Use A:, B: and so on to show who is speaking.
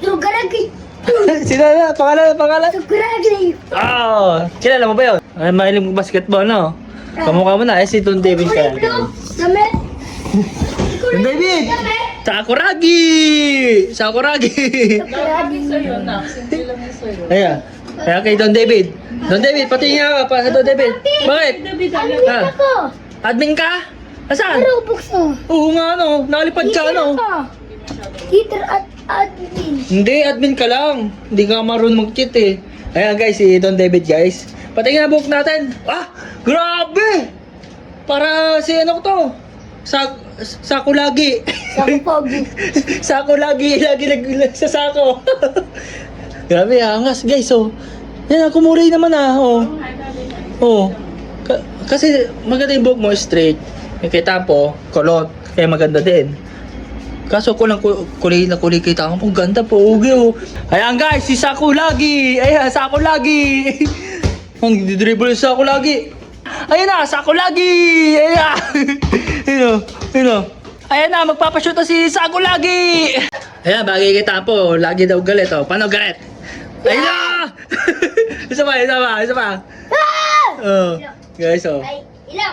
A: Sugaragi.
B: Sino na? Pangalan?
A: Sugaragi.
B: Oh, kilala mo ba yun? Ay, mahilig mo basketball, no? Kamukha mo na, si Don David ka.
A: Damit.
B: Don David! Sakuragi! Sakuragi! Ayan. Kaya kay Don David. Don David, patingin ka pa sa Don David. Bakit? Ha?
A: Ako.
B: Admin ka? Nasaan?
A: Robux oh.
B: Oo nga, no? Nalipad ka, no?
A: Teacher at admin.
B: Hindi, admin ka lang. Hindi ka marunong mag-cheat, eh. Ayan, guys, si Don David, guys. Patingin na book natin. Ah! Grabe! Para si ano ko to? Sako lagi.
A: Sako pogi.
B: Sako lagi sa sako. Grabe, angas guys, oh. Yan, kumuray naman ah, oh. Oh. Kasi maganda yung buhok mo, straight. Yung kay Tampo, kulot. Kaya maganda din. Kaso kulay kay Tampo, ganda po, ugi oh. Ayan guys, si Sako lagi. Ayan, Sako lagi. Ang didribble sa Sako lagi. Ayan na, Sako lagi. Ayan. Yun. Ayan na, magpapashoot na si Sako lagi. Ayan, bagay kay Tampo. Lagi daw galit, oh. Paano galit? Ayan na! Isa pa. Oh. Guys, oh.
A: Ay, ilang.